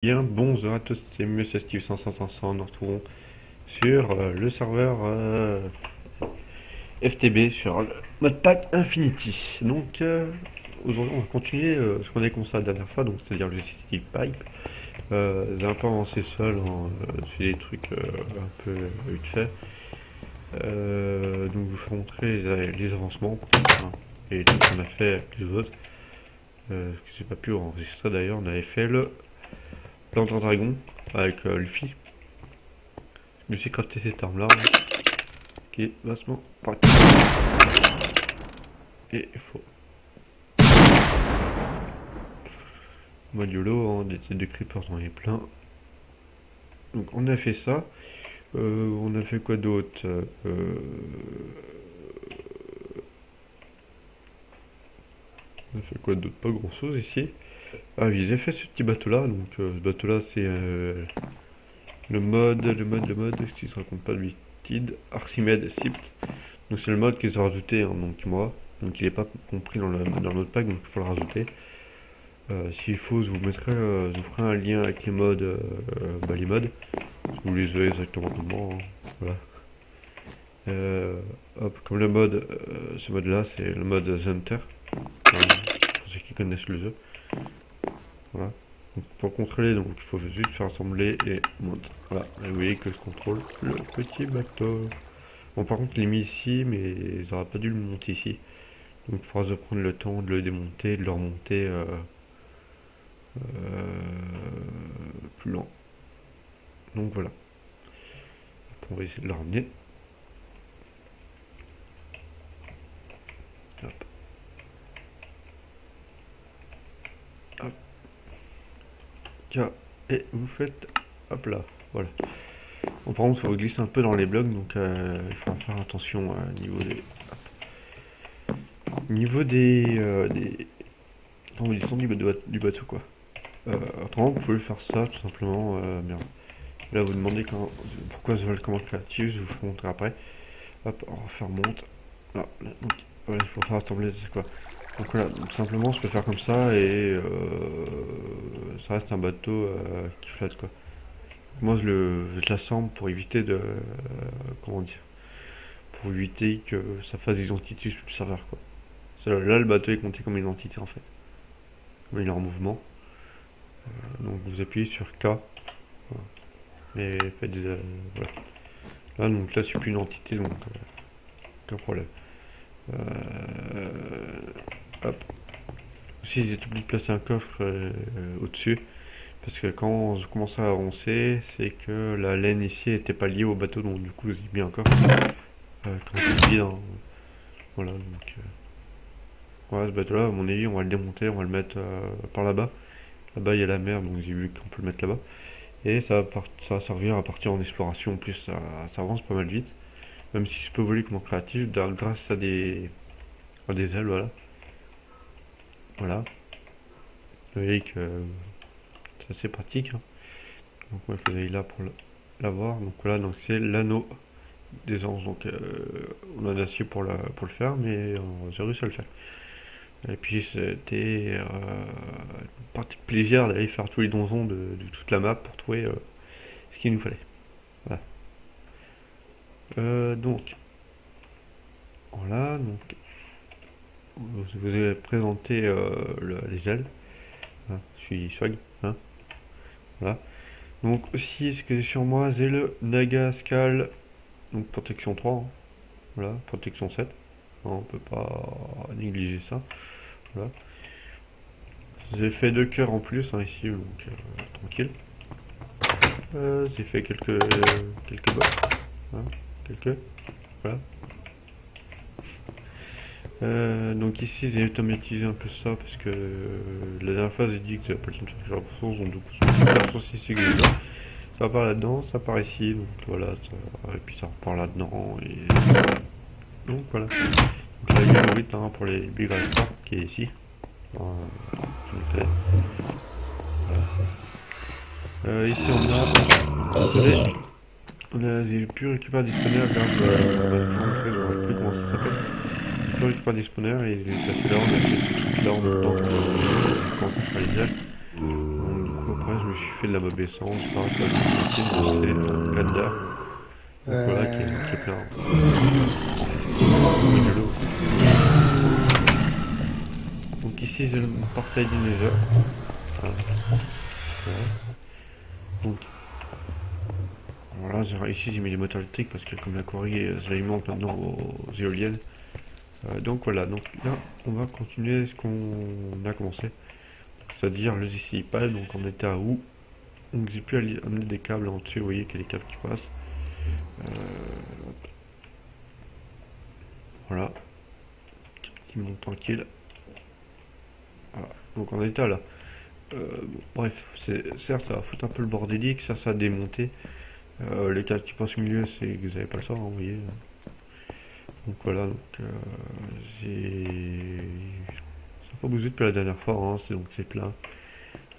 Bien, bonjour à tous, c'est Monsieur Steve 500. Nous retrouvons sur le serveur FTB sur le mode pack Infinity. Donc aujourd'hui on va continuer ce qu'on a commencé la dernière fois, donc c'est-à-dire le City Pipe. J'ai un peu avancé seul, c'est des trucs un peu vite fait. Donc je vous ferai montrer les avancements et tout ce qu'on a fait avec les autres. Ce que j'ai pas pu enregistrer d'ailleurs, on avait fait le Planteur Dragon avec Luffy. Je me suis crafté cette arme là qui est vastement pratique. Et il faut mode YOLO, des têtes de creepers on est plein. Donc on a fait ça. On a fait quoi d'autre? On a fait quoi d'autre? Pas grand chose ici. Ah oui, j'ai fait ce petit bateau là. Donc ce bateau là c'est le mode, si je raconte pas de bêtises, Archimède Sipt. Donc c'est le mode qu'ils ont rajouté, hein, donc moi. Donc il n'est pas compris dans notre pack, donc il faut le rajouter. S'il faut, je vous mettrai, je vous ferai un lien avec les modes, les modes. Vous les avez exactement comment, hein, voilà. Hop, comme le mode, ce mode là, c'est le mode Hunter, pour ceux qui connaissent le jeu. Voilà. Donc, pour contrôler, donc il faut juste faire assembler et monter. Voilà, et vous voyez que je contrôle le petit bateau. Bon, par contre, il est mis ici, mais ils n'auraient pas dû le monter ici. Donc, il faudra se prendre le temps de le démonter, de le remonter plus lent. Donc voilà. On va essayer de le ramener. Hop. Hop. Tiens, et vous faites, hop là, voilà. Bon, par contre, il faut glisser un peu dans les blocs, donc il faut faire attention au niveau des... Niveau des... Comment ils sont du bateau, quoi. Autrement, vous pouvez faire ça, tout simplement, merde. Là, vous demandez pourquoi je veux le commande créative, je vous montrer après. Hop, on va faire monte. Là, donc, voilà, il faut faire assembler, c'est quoi. Donc voilà, tout simplement, je peux faire comme ça et ça reste un bateau qui flotte, quoi. Moi, je l'assemble pour éviter de... comment dire, pour éviter que ça fasse des entités sur le serveur, quoi. Là, le bateau est compté comme une entité, en fait. Il est en mouvement. Donc, vous appuyez sur K. Voilà. Et faites des... voilà. Là, donc là, c'est plus une entité, donc aucun problème. Hop. Aussi, j'ai oublié de placer un coffre au-dessus. Parce que quand je commençais à avancer, c'est que la laine ici n'était pas liée au bateau, donc du coup j'ai mis un coffre. Quand c'est vide, hein. Voilà, donc voilà, ce bateau là, à mon avis, on va le démonter, on va le mettre par là-bas. Là-bas il y a la mer, donc j'ai vu qu'on peut le mettre là-bas. Et ça va servir à partir en exploration. En plus, ça avance pas mal vite. Même si je peux voler comme en créatif, grâce à des ailes, voilà. Voilà. Vous voyez que c'est assez pratique, hein. Donc moi, il faut aller là pour l'avoir. Donc voilà, donc c'est l'anneau des anges. Donc on a d'acier pour le faire, mais j'ai réussi à le faire. Et puis c'était une partie de plaisir d'aller faire tous les donjons de toute la map pour trouver ce qu'il nous fallait. Voilà. Donc voilà, donc je vous ai présenté les ailes. Voilà, je suis swag, hein. Voilà. Donc aussi, ce que j'ai sur moi, j'ai le Naga Skal, donc protection 3, hein. Voilà, protection 7. On peut pas négliger ça. Voilà. J'ai fait 2 cœurs en plus, hein, ici, donc tranquille. J'ai fait quelques bottes, hein, voilà. Donc ici j'ai automatisé un peu ça parce que la dernière fois j'ai dit que j'avais pas le temps de faire la ressource, donc du coup la ressource ici que j'ai là, ça part là-dedans, ça part ici, donc voilà, et puis ça repart là-dedans, et donc voilà. Donc là il y a le 8 hein, pour les Big Raptors qui est ici. Voilà. Ici j'ai pu récupérer des spawners grâce je ne sais plus comment ça s'appelle. J'ai pu récupérer des spawners et les placer là, on a fait ce truc là en même temps quand ça fera les ailes. Donc du coup après je me suis fait de la mob essence, pareil, ça c'est Render. Donc voilà qui est plein. De l'eau. Donc ici j'ai le portail du Nether. Voilà. Donc voilà, ici j'ai mis les moteurs électriques parce que comme la quarry je l'alimente maintenant aux éoliennes. Donc voilà, donc là on va continuer ce qu'on a commencé. C'est-à-dire le ici pas, donc on était à où. Donc j'ai pu amener des câbles en dessus, vous voyez qu'il y a des câbles qui passent. Voilà. Qui monte tranquille. Voilà. Donc on était là. Bon, bref, certes ça va foutre un peu le bordélique, ça a démonté. Les câbles qui passent au milieu, c'est que vous n'avez pas le sort, hein, vous voyez. Donc voilà, donc j'ai... Ça n'a pas bougé depuis la dernière fois, hein, donc c'est plein.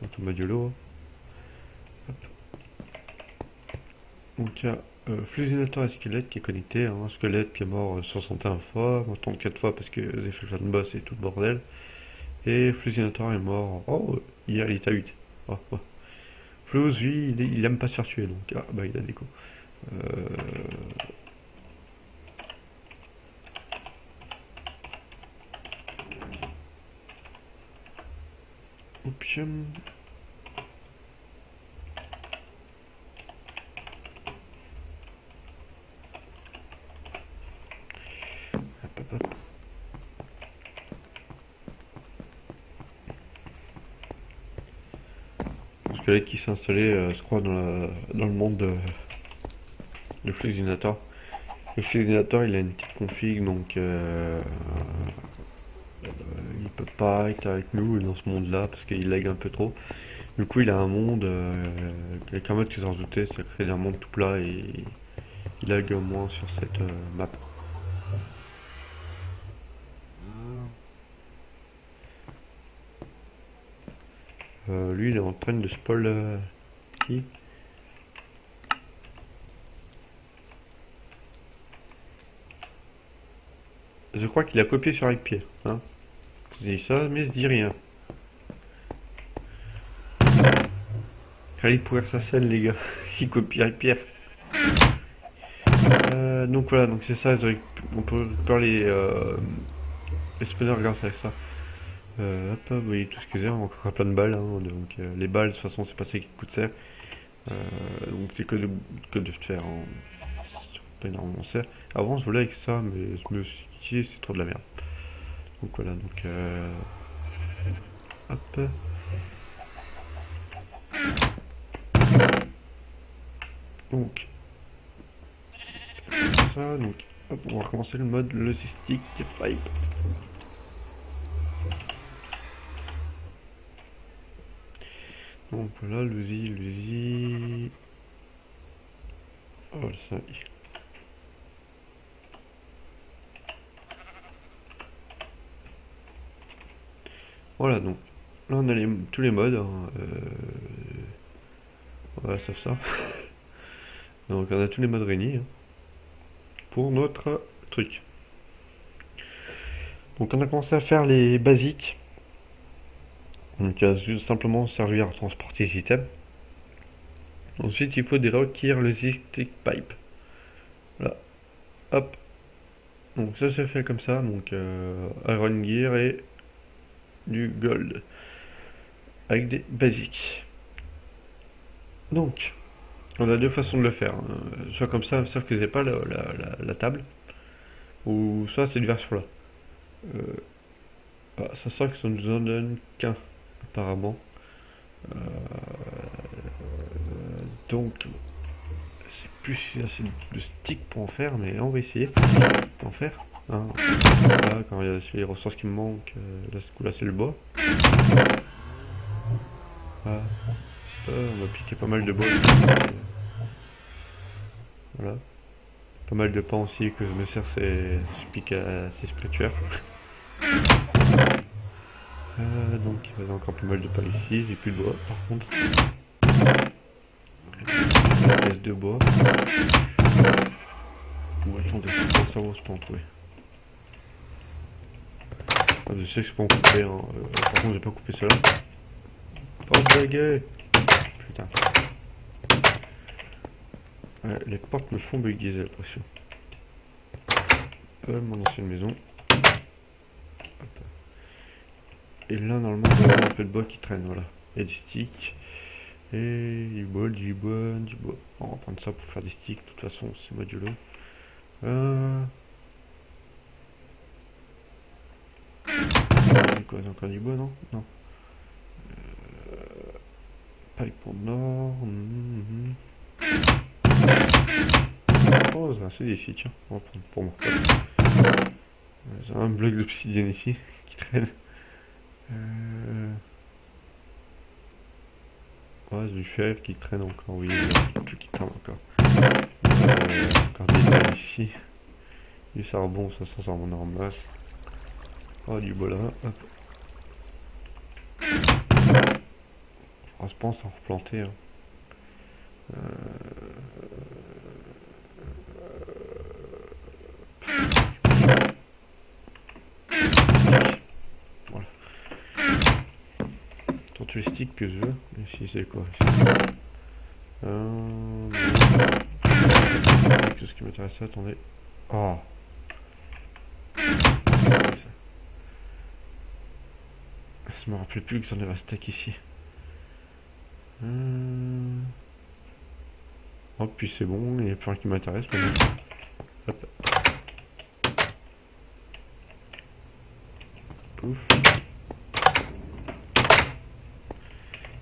Donc on met de l'eau. Donc il y a Flusinator et Squelette qui est connecté, hein, Squelette qui est mort 61 fois, maintenant 4 fois parce que j'ai fait plein de boss et tout le bordel. Et Flusinator est mort, oh, hier il était à 8. Oh, oh. Flus, lui, il aime pas se faire tuer, donc ah bah il a des coups. Opium. Squelette qui s'est installé, je crois, dans le monde de Flusinator. Le Flusinator, il a une petite config, donc il peut pas être avec nous dans ce monde-là parce qu'il lag un peu trop. Du coup, il a un monde avec un mode qu'ils ont rajouté, ça crée un monde tout plat et il lag moins sur cette map. Lui, il est en train de spoil qui. Je crois qu'il a copié sur Avec Pierre. Hein. Je dis ça, mais je dis rien. Allez pourrir sa scène, les gars. Il copie Avec Pierre. Donc voilà, donc c'est ça. On peut récupérer les spawners grâce à ça. Hop, vous voyez tout ce que j'ai, encore plein de balles. Hein, donc les balles, de toute façon, c'est pas ça qui coûte cher. Donc c'est que de faire en. Pas énormément cher. Avant, je voulais avec ça, mais je me suis dit, c'est trop de la merde. Donc voilà, donc hop. Donc ça, donc hop, on va recommencer le mode logistique pipe. Donc voilà, l'usi. Oh ça. Voilà, donc là on a tous les modes. Hein, voilà, sauf ça. Donc on a tous les modes réunis hein, pour notre truc. Donc on a commencé à faire les basiques. Donc juste simplement servir à transporter les items. Ensuite il faut requérir le logistic pipe. Voilà. Hop. Donc ça se fait comme ça. Donc Iron Gear et du gold. Avec des basiques. Donc on a deux façons de le faire. Hein. Soit comme ça, sauf que vous n'avez pas la table. Ou soit cette version là. Ça sent que ça nous en donne qu'un apparemment. Donc c'est plus si assez de stick pour en faire, mais on va essayer d'en faire. Hein. Là, quand il y a les ressources qui me manquent, là, ce coup là c'est le bois. Voilà. On va piquer pas mal de bois. Voilà. Pas mal de pain aussi que je me sers, je pique assez spirituel. Donc il y a encore pas mal de pain ici, j'ai plus de bois par contre. Pièce de bois. Ou attendez, ça va, je peux en trouver. Je sais que je peux en couper, hein. Par contre j'ai pas coupé cela. Pas de baguette. putain. Ouais, les portes me font bugger, j'ai l'impression. Mon ancienne maison. Hop. Et là, normalement, il y a un peu de bois qui traîne, voilà. Et des sticks. Et du bois, du bois, du bois. On va prendre ça pour faire des sticks, de toute façon, c'est modulo. C'est quoi, c'est encore du bois, non? Non. Pipe pour nord. Oh, c'est assez ici, tiens. On va prendre pour moi. J'ai un bloc d'obsidienne ici qui traîne. Ouais, du fer qui traîne encore, oui, tout qui traîne encore. Encore des balles ici. Du charbon, ça s'en en masse. Oh, du bois là, hop. On se pense à replanter. Hein. Voilà. Tant tous les sticks que je veux. Ici, c'est quoi Qu'est-ce qui m'intéresse? Attendez. Oh. Je me rappelle plus que j'en avais un stack ici. Hop, puis c'est bon, il n'y a plus rien qui m'intéresse. Hop. Pouf.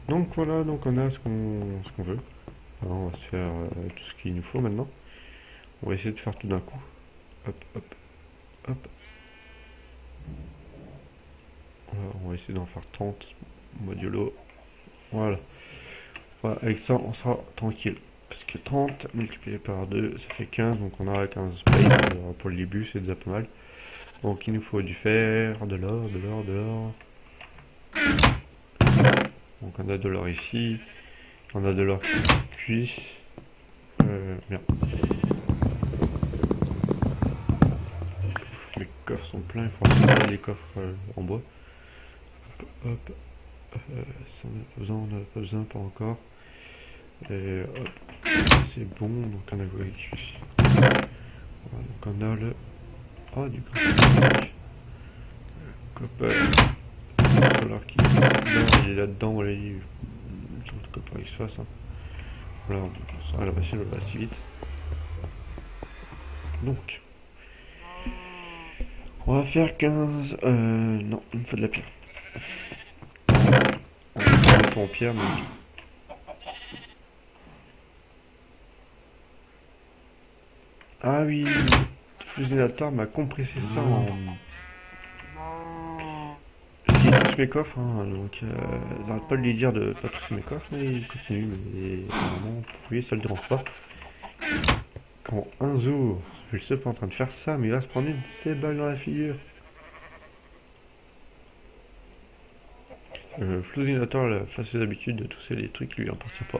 Donc voilà, donc on a ce qu'on veut. Alors on va se faire tout ce qu'il nous faut maintenant. On va essayer de faire tout d'un coup. Hop, hop, hop. Voilà, on va essayer d'en faire 30 modulo. Voilà. Voilà. Avec ça, on sera tranquille. Parce que 30 multiplié par 2, ça fait 15. Donc on aura 15 space. Pour le début, c'est déjà pas mal. Donc il nous faut du fer, de l'or, de l'or, de l'or. Donc on a de l'or ici. On a de l'or cuit. Bien. Les coffres sont pleins. Il faut avoir des coffres en bois. Hop. Ça on a pas besoin, on n'a pas besoin, pas encore. Et hop. C'est bon. Donc on a quoi ici. Voilà, donc on a le... Oh, du copper. Alors qu'il il est là-dedans, voilà, il le copper il se fasse. Hein. Voilà, on la machine va assez vite. Donc, on va faire 15. Non, il me faut de la pierre. On va faire un peu en pierre, mais. Ah oui, le fusionnateur m'a compressé ça en. Tous mes coffres, hein, donc j'arrête pas de lui dire de pas tous mes coffres, mais il continue, mais apparemment, oui, ça le dérange pas. Quand un jour, je le sais pas en train de faire ça, mais il va se prendre une balle dans la figure. Flosinator, la face ses habitudes de tousser les trucs qui lui appartiennent pas.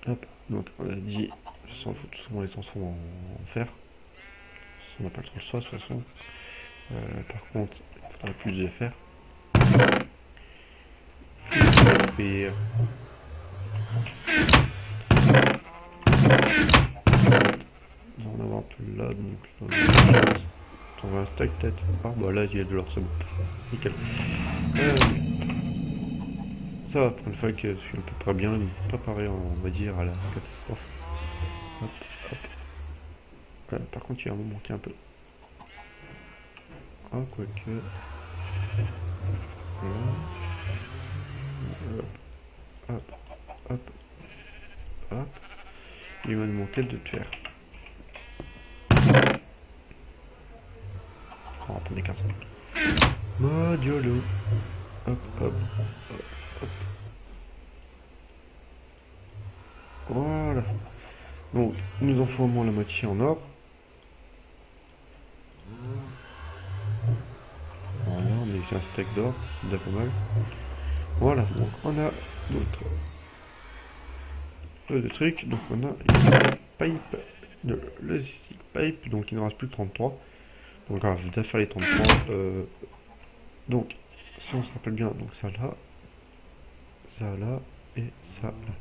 Hop, donc on a dit, je s'en fout, tout souvent les transforme en fer. On n'a pas trop le choix de toute façon. Par contre, il faudra plus de fer. Et on va en avoir un peu là, donc on va un stack peut-être. Ah bah là il y a de l'or, c'est bon. Nickel. Ça va pour une fois que je suis à peu près bien préparé, on va dire, à la catastrophe. Hop, hop. Voilà, par contre il va me manquer un peu. Ah quoique. Voilà. Hop, hop, hop. Il va me manquer de fer. On va prendre des cartes. Modiolo. Hop, hop, hop, hop. Voilà. Donc, nous en faut au moins la moitié en or. Voilà, on a eu un steak d'or, c'est déjà pas mal. Voilà, donc on a d'autres trucs. Donc on a une pipe, de logistic pipe, donc il ne reste plus que 33. Donc on va déjà faire les 33. Donc, si on se rappelle bien, donc ça là et ça là.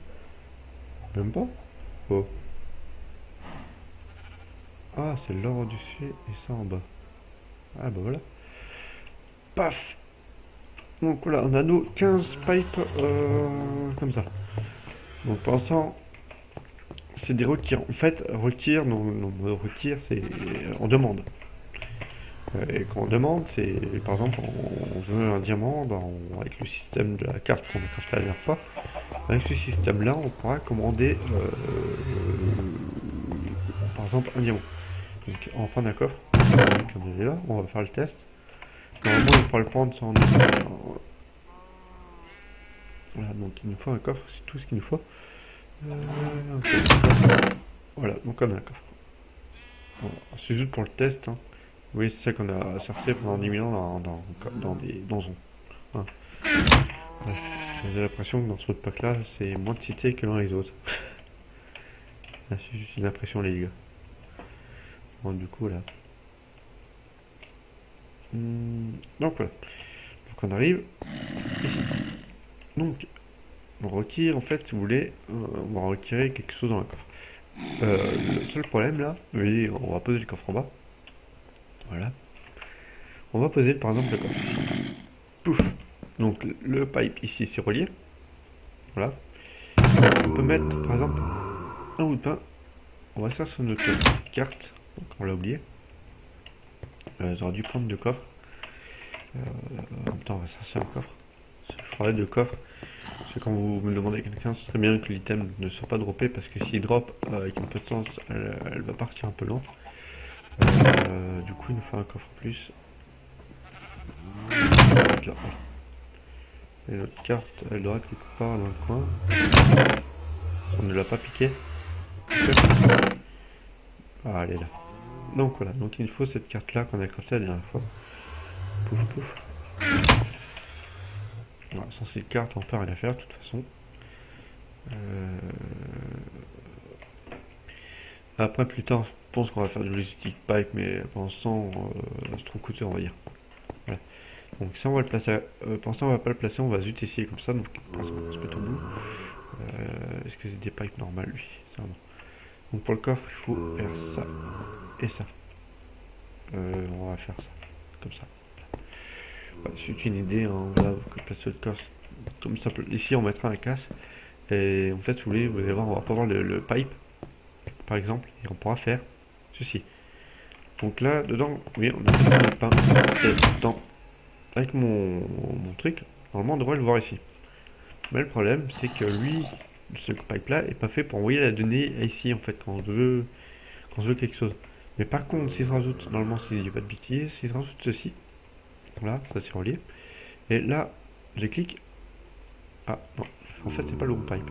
Même pas? Oh. Ah, c'est l'or au-dessus et ça en bas. Ah bah voilà. Paf! Donc voilà, on a nos 15 pipes comme ça. Donc pour l'instant, c'est des requirs. En fait, requirs, non, requirs, c'est on demande. Et quand on demande, c'est par exemple, on veut un diamant, bah, avec le système de la carte qu'on a crafté la dernière fois, avec ce système-là, on pourra commander par exemple un diamant. Donc on va prendre un coffre, comme on est là, on va faire le test. Normalement, il pourra le prendre sans. Voilà, donc il nous faut un coffre, c'est tout ce qu'il nous faut. Voilà, donc on a un coffre. Voilà. C'est juste pour le test. Hein. Oui, c'est ça qu'on a cherché pendant 10 000 ans dans des donjons. Hein. Ouais. J'ai l'impression que dans ce pack là, c'est moins de cités que dans les autres. C'est juste une impression, les gars. Bon, du coup, là. Donc voilà. Donc on arrive ici. Donc, on retire, en fait, si vous voulez, on va retirer quelque chose dans le coffre. Le seul problème là, oui, on va poser le coffre en bas. Voilà. On va poser par exemple le coffre ici. Pouf. Donc le pipe ici c'est relié. Voilà. On peut mettre par exemple un bout de pain. On va faire sur notre carte. Donc on l'a oublié. J'aurais dû prendre deux coffres. En même temps on va chercher un coffre. Je parlais de coffre. C'est quand vous me demandez à quelqu'un, ce serait bien que l'item ne soit pas droppé parce que s'il drop avec un peu de sens, elle va partir un peu lente. Du coup il nous faut un coffre en plus. Là. Et notre carte, elle doit être quelque part dans le coin. On ne l'a pas piqué. Ah, elle est là. Donc voilà, donc il faut cette carte là qu'on a craftée la dernière fois. Pouf pouf. Voilà, sans cette carte, on peut rien à faire de toute façon. Après, plus tard, je pense qu'on va faire du logistic pipe, mais pour l'instant, c'est trop coûteux, on va dire. Voilà. Donc ça, on va le placer. Pour l'instant, on va pas le placer, on va juste essayer comme ça. Donc, on se met au bout. Est-ce que c'est des pipes normales, lui? Donc pour le coffre, il faut faire ça et ça. On va faire ça, comme ça. Voilà, c'est une idée, hein, voilà, vous placez le coffre comme ça. Ici, on mettra un casse. Et en fait, si vous voulez, vous allez voir, on va pas voir le pipe, par exemple, et on pourra faire ceci. Donc là, dedans, oui, on a mis le pain. Et dedans, avec mon truc, normalement, on devrait le voir ici. Mais le problème, c'est que lui, ce pipe là, est pas fait pour envoyer la donnée ici, en fait, quand je veux quelque chose. Mais par contre, s'il se rajoute, normalement, s'il n'y a pas de bêtises, s'il se rajoute ceci, voilà, ça c'est relié. Et là, je clique. Ah, non, en fait, c'est pas le bon pipe.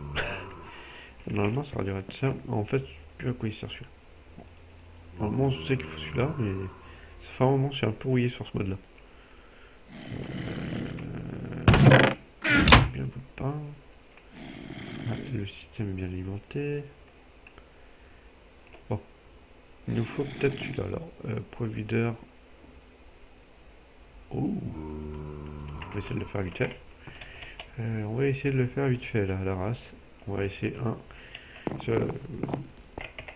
Normalement, ça aurait dû être ça. En fait, je sais plus à quoi il sert celui-là. Normalement, je sais qu'il faut celui-là, mais ça fait un moment que je suis un peu rouillé sur ce mode-là. Bien un peu de pain. Ah, le système est bien alimenté. Bon. Il nous faut peut-être celui-là, alors. Provideur. Oh. On va essayer de le faire vite fait. On va essayer de le faire vite fait, là, la race. On va essayer un.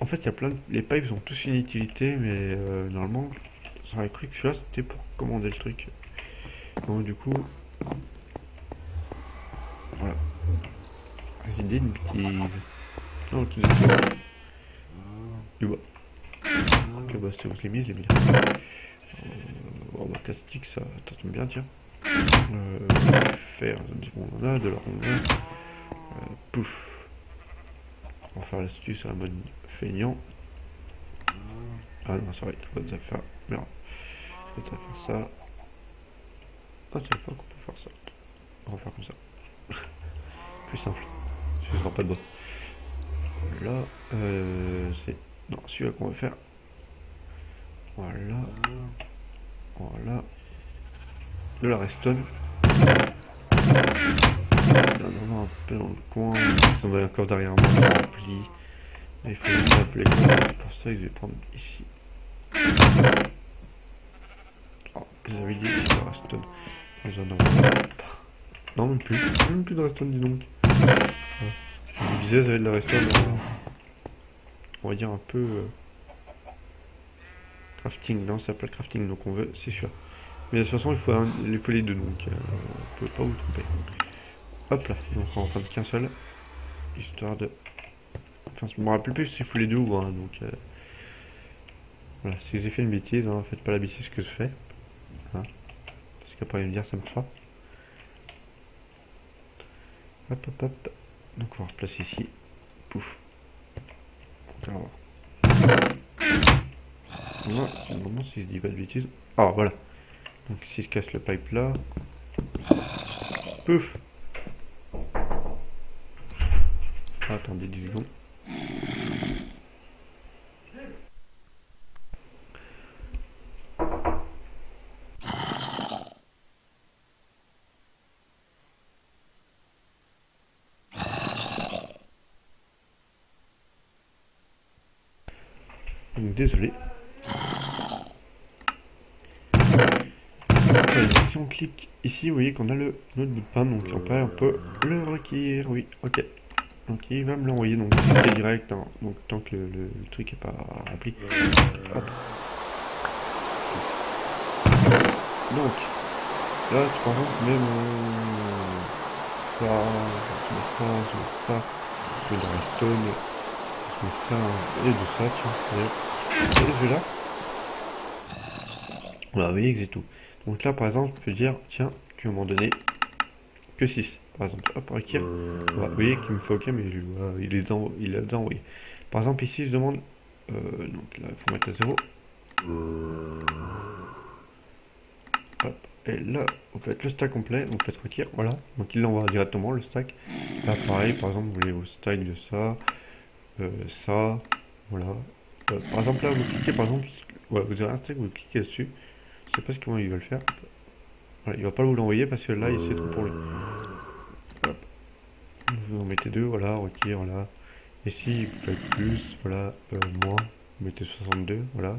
En fait, il y a plein de... Les pipes sont tous une utilité, mais normalement, j'aurais cru que celui-là, c'était pour commander le truc. Donc, du coup... Voilà. J'ai dit une bêtise. Non, ok. Du bois. Ok, bah, c'était où je l'ai mis, je l'ai mis là. Bon, bah, plastique, ça tombe bien, tiens. Faire, on en a, de l'or, on en a. Pouf. On va faire l'astuce à la mode feignant. Ah non, c'est vrai, il faut faire. Merde. Il faut faire ça. Ah, tu sais pas qu'on peut faire ça. On va faire comme ça. Plus simple. Ce sera pas de bois. Là, c'est. Non, celui-là qu'on va faire. Voilà. Voilà. De la redstone. Non, un peu dans le coin. On va encore derrière moi, rempli. Il faut appeler. Pour ça, je vais prendre ici. Oh, vous avez dit que la redstone. Nous en avons pas. Non, même plus de redstone, dis donc. Ouais. Je disais, ça va être de la redstone, on va dire un peu crafting. Non, ça s'appelle crafting, donc on veut, c'est sûr. Mais de toute façon, il faut les deux, donc on peut pas vous tromper. Hop là, donc on va en prendre qu'un seul, histoire de... Enfin, je me rappelle plus s'il faut les deux ou un, donc... Voilà, si j'ai fait une bêtise, hein, faites pas la bêtise que je fais. Hein, parce qu'après, il va me dire, ça marche pas. Hop, hop, hop. Donc on va replacer ici. Pouf. On va voir. Voilà, c'est le moment si je dis pas de bêtises. Ah, voilà. Donc si je casse le pipe là. Pouf. Ah, attendez 10 secondes. Donc désolé. Si on clique ici, vous voyez qu'on a notre bout de pain, donc on peut le requérir, oui, ok. Donc il va me l'envoyer, donc c'est direct, hein, donc tant que le truc est pas rempli. Hop. Donc, là, par exemple, même ça, je mets ça, je mets de la stone, je mets ça, et de ça, tiens, et celui-là. Voilà, vous voyez que c'est tout. Donc là, par exemple, je peux dire, tiens, tu vas m'en donner que 6. Par exemple, hop, require. Voilà, vous voyez qu'il me fait OK, mais il a déjà envoyé. Par exemple, ici, je demande, donc là, il faut mettre à 0. Hop, et là, vous faites le stack complet, vous faites require, voilà. Donc il l'envoie directement, le stack. Là, pareil, par exemple, vous voulez au stack de ça, ça, voilà. Par exemple, là, vous cliquez, par exemple, voilà, vous avez un stack, vous cliquez dessus. Je sais pas comment il va le faire. Voilà, il va pas vous l'envoyer parce que là, c'est trop pour lui. Hop. Vous en mettez deux, voilà, ok, voilà. Ici, vous faites plus, voilà, moins, vous mettez 62, voilà.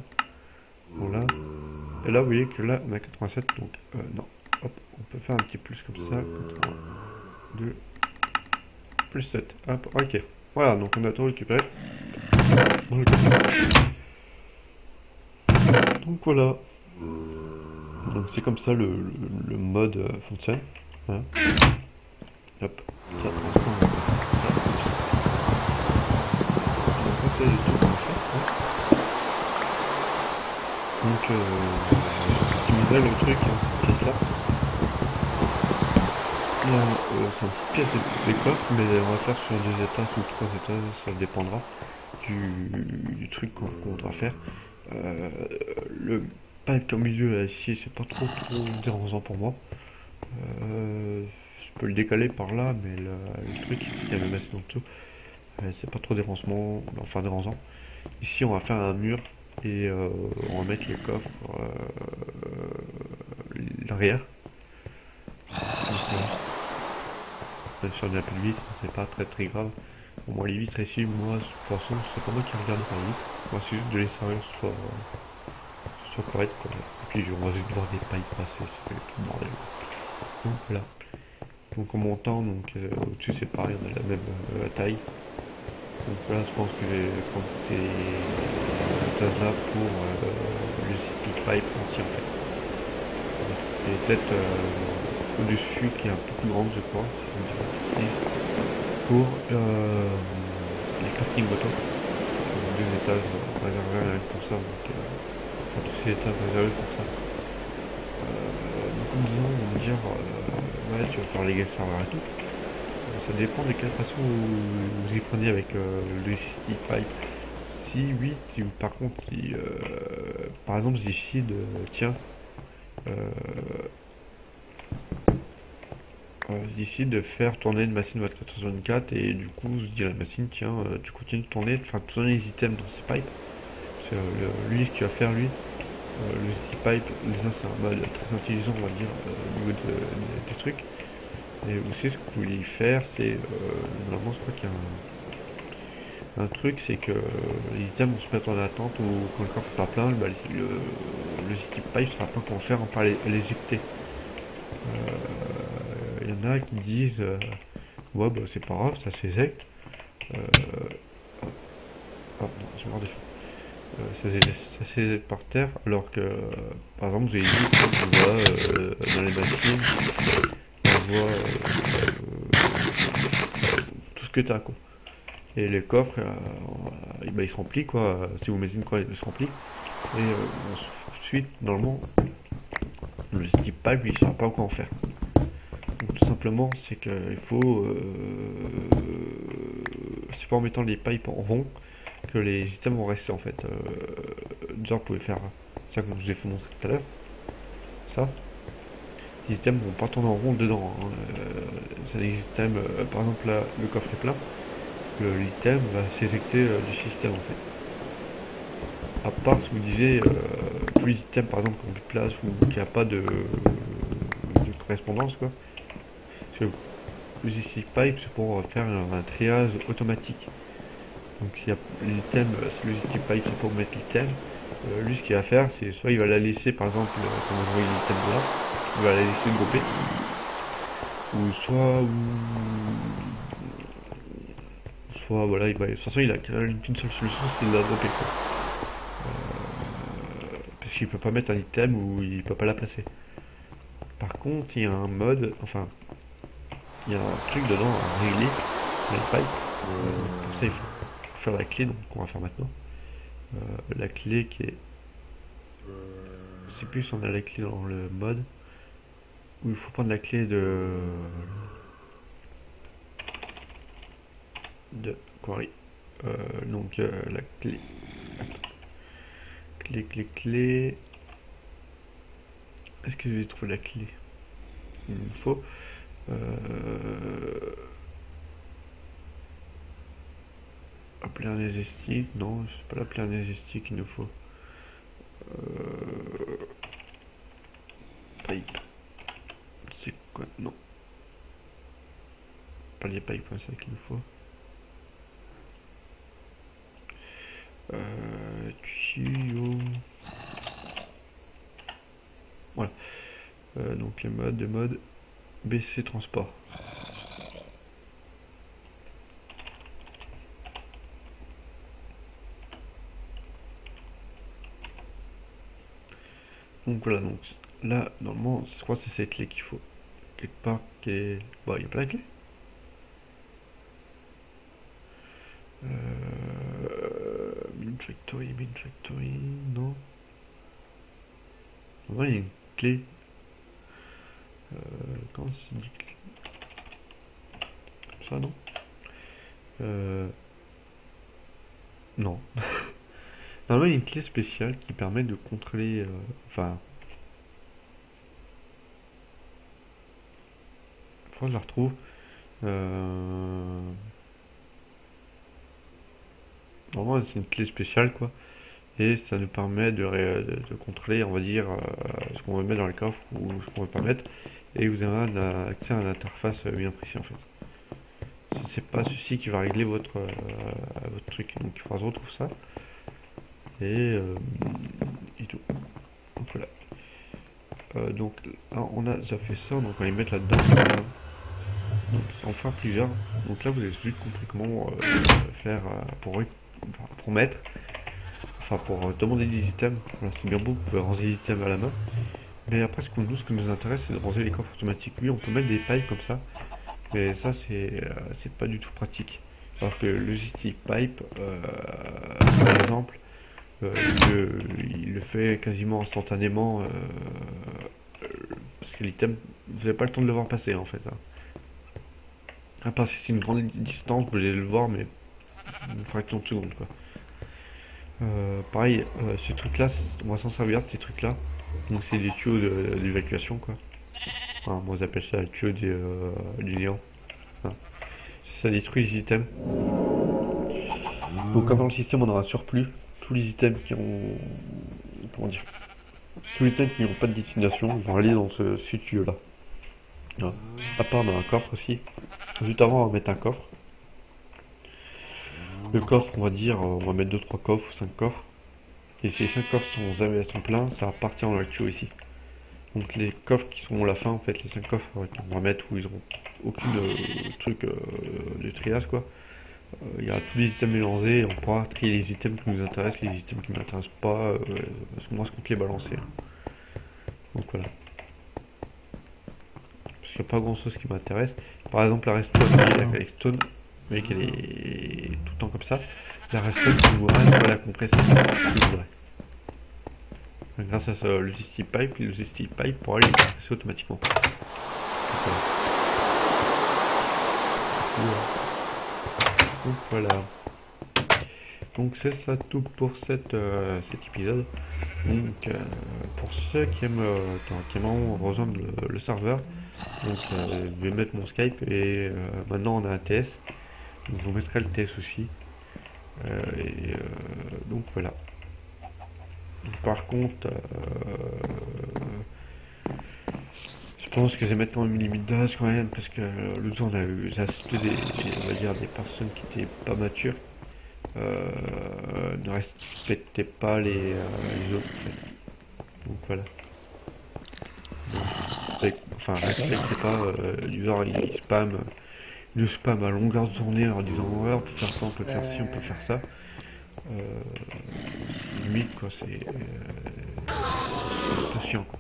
Voilà. Et là, vous voyez que là, on a 87, donc non. Hop, on peut faire un petit plus comme ça. 2, plus 7. Hop, ok. Voilà, donc on a tout récupéré. Donc voilà. Donc c'est comme ça le mode fonctionne. Voilà. Hop. Ça, c'est tout qu'on fait. Donc optimiser le truc, c'est ça. Là, c'est une petite pièce de coffre, mais on va faire sur 2 étages ou 3 étages, ça dépendra du truc qu'on voudra faire. Le pipe au milieu là, ici, c'est pas trop dérangeant pour moi. Je peux le décaler par là, mais le truc, il y a le mettre en dessous. C'est pas trop dérangeant. Ici, on va faire un mur et on va mettre les coffres l'arrière. Même si on a plus de vitres, c'est pas très grave. Au moins les vitres ici, moi, de toute façon, c'est pas moi qui regarde par les vitres. Moi, c'est juste de l'extérieur soit correct, quoi. Et puis on va juste voir des pailles passer, c'est tout le bordel. Donc voilà. Donc en montant, donc au-dessus c'est pareil, on a la même taille. Donc là, je pense que je vais prendre ces étages là pour le city pipe entier en fait. Et peut-être au-dessus qui est un peu plus grande, je crois, pour les crafting motos. 2 étages réservés rien que pour ça. Donc, enfin, tous ces étages réservés pour ça. Donc, disons, on va dire, ouais, tu vas faire les guest serveurs et tout. Ça dépend de quelle façon vous y prenez avec le city pipe. Si oui, si vous, par contre, si, par exemple, je décide, tiens, je décide de faire tourner une machine 24/24 et du coup, je dis à la machine, tiens, tu continues de tourner, enfin, tourner les items dans ces pipes. Parce que lui, ce qu'il va faire, lui, le city pipe, déjà, c'est un mode très intelligent, on va dire, au niveau des trucs. Et aussi, ce que vous voulez faire, c'est, normalement, je crois qu'il y a un truc, c'est que les items vont se mettre en attente ou quand le coffre sera plein, bah, le city pipe sera plein pour en faire, on peut les éjecter. Il y en y en a qui disent ouais bah c'est pas grave, ça s'éjecte. Ah non, j'ai marre des ça s'éjecte par terre, alors que par exemple vous avez dit qu'on voit dans les machines, on voit tout ce que t'as quoi. Et les coffres, bah, ils se remplissent quoi. Si vous mettez une croix, ils se remplissent. Et ensuite, normalement, le stick pipe, il ne saura pas quoi en faire. Donc, tout simplement, c'est qu'il faut. C'est pas en mettant les pipes en rond que les items vont rester en fait. Déjà, vous pouvez faire ça comme je vous ai montré tout à l'heure. Ça. Les items vont pas tourner en rond dedans. Hein. C'est des items, par exemple, là, le coffre est plein. L'item va s'éjecter du système en fait. À part si vous disiez tous les items par exemple qui ont plus de place ou qu'il n'y a pas de correspondance quoi. Parce que le stick pipe c'est pour faire un triage automatique. Donc s'il y a l'item, si le stick pipe c'est pour mettre l'item, lui ce qu'il va faire c'est soit il va la laisser par exemple quand vous envoyez l'item là, il va la laisser dropper. Ou soit voilà, de toute façon il a qu'une seule solution, c'est de la dropper quoi. Parce qu'il peut pas mettre un item ou il peut pas la placer. Par contre, il y a un mode, enfin, il y a un truc dedans à régler, les pipes. Pour ça, il faut faire la clé, donc on va faire maintenant. La clé qui est. Je sais plus si on a la clé dans le mode. Où il faut prendre la clé de Quarry. Donc la clé. Clé. Est-ce que je vais trouver la clé? Il me faut. Appeler un anesthetic, non, c'est pas l'appeler un anesthetic qu'il nous faut. Pipe. C'est quoi? Non. Pas les pipes, c'est ça qu'il nous faut. Tuyau. Voilà. Donc les modes, BC transport. Donc voilà, donc là, normalement, je crois que c'est cette clé qu'il faut. Quelque part, qui est... Bah, il n'y a pas la clé. Min Factory, non. Normalement, il y a une clé. Comment c'est dit clé? Ça, non. Non. Normalement, il y a une clé spéciale qui permet de contrôler... enfin... Faut que je la retrouve. Normalement, c'est une clé spéciale, quoi. Et ça nous permet de contrôler, on va dire, ce qu'on veut mettre dans le coffre ou ce qu'on veut pas mettre. Et vous avez accès à une interface bien précise, en fait. C'est pas ceci qui va régler votre truc. Donc il faudra que je retrouve ça. Et tout. Donc voilà. Donc là, on a déjà fait ça, donc on va les mettre là-dedans. Donc on faire plusieurs. Donc là vous avez juste compris comment faire pour mettre. Enfin pour demander des items. Voilà, c'est bien beau, vous pouvez ranger les items à la main. Mais après ce qui nous intéresse c'est de ranger les coffres automatiques. Oui on peut mettre des pailles comme ça. Mais ça c'est pas du tout pratique. Alors que le stick pipe par exemple il le fait quasiment instantanément parce que l'item vous n'avez pas le temps de le voir passer en fait hein. À part si c'est une grande distance vous allez le voir mais une fraction de seconde quoi. Pareil ce truc là on va s'en servir de ces trucs là donc c'est des tuyaux d'évacuation quoi enfin, moi j'appelle ça les tuyaux du néant hein. Ça détruit les items donc comme dans le système on aura surplus tous les items qui ont comment dire tous les items qui n'ont pas de destination vont aller dans ce tuyau là voilà. À part dans un coffre aussi juste avant on va mettre un coffre le coffre on va dire on va mettre 2-3 coffres ou 5 coffres et si les 5 coffres sont pleins ça va partir dans le tuyau ici Donc les coffres qui sont à la fin, en fait, les 5 coffres qu'on va mettre où ils n'auront aucune truc de triage quoi. Il y a tous les items mélangés et on pourra trier les items qui nous intéressent, les items qui ne m'intéressent pas, parce que moi je compte les balancer, hein. Donc voilà. Parce qu'il n'y a pas grand chose qui m'intéresse. Par exemple la redstone, la redstone, vous voyez qu'elle est tout le temps comme ça. La redstone, je voudrais, on va la compresser, je voudrais. Grâce à le Zesty Pipe, le Zesty Pipe pourra les compresser automatiquement. Donc voilà. Donc c'est ça tout pour cet épisode. Donc pour ceux qui aiment rejoindre le serveur, donc je vais mettre mon Skype et maintenant on a un TS. Donc je vous mettrai le TS aussi. Donc voilà. Par contre, je pense que je vais mettre quand même une limite d'âge quand même, parce que l'autre jour j'ai assisté on va dire, des personnes qui étaient pas matures, ne respectaient pas les autres en fait. Donc voilà. Enfin, respectez pas, du genre il spam à longueur de journée en disant ouais on peut faire ça, on peut faire ci, on peut faire ça. Limite quoi, c'est un peu chiant quoi.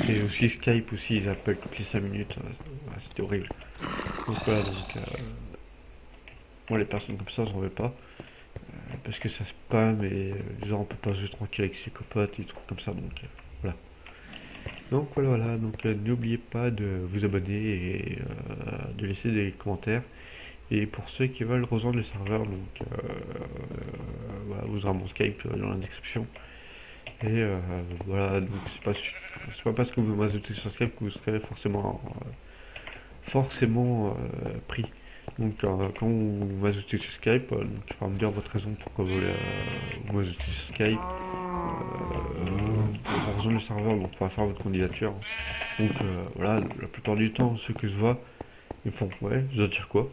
Et aussi Skype aussi, ils appellent toutes les 5 minutes, c'était horrible. Donc voilà, donc moi les personnes comme ça j'en veux pas, parce que ça spam et genre on peut pas jouer tranquille avec ses copotes et des trucs comme ça, donc voilà. Donc voilà, donc n'oubliez pas de vous abonner et de laisser des commentaires. Et pour ceux qui veulent rejoindre le serveur, donc voilà, vous aurez mon Skype dans la description. Et voilà, donc c'est pas parce que vous m'ajoutez sur Skype que vous serez forcément pris. Donc quand vous m'ajoutez sur Skype, donc, il faudra me dire votre raison pourquoi vous m'ajoutez sur Skype. Pour rejoindre le serveur, donc pour faire votre candidature. Donc voilà, la plupart du temps, ceux que je vois, ils font ouais, je dois dire quoi?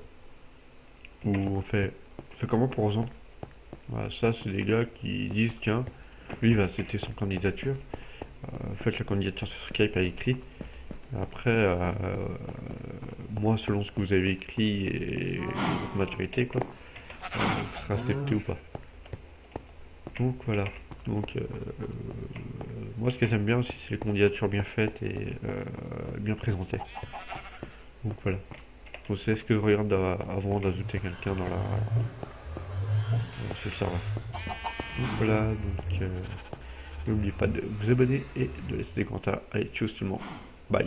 Ou on fait comment pour rejoindre? Voilà, ça c'est des gars qui disent tiens, lui va accepter son candidature. Faites la candidature sur Skype à écrit. Après, moi, selon ce que vous avez écrit et votre maturité, quoi, vous serez accepté ou pas. Donc voilà. Donc moi, ce que j'aime bien aussi, c'est les candidatures bien faites et bien présentées. Donc voilà. Donc c'est ce que je regarde avant d'ajouter quelqu'un sur le serveur. Donc voilà. Donc n'oubliez pas de vous abonner et de laisser des commentaires. Allez, tchuss tout le monde. Bye.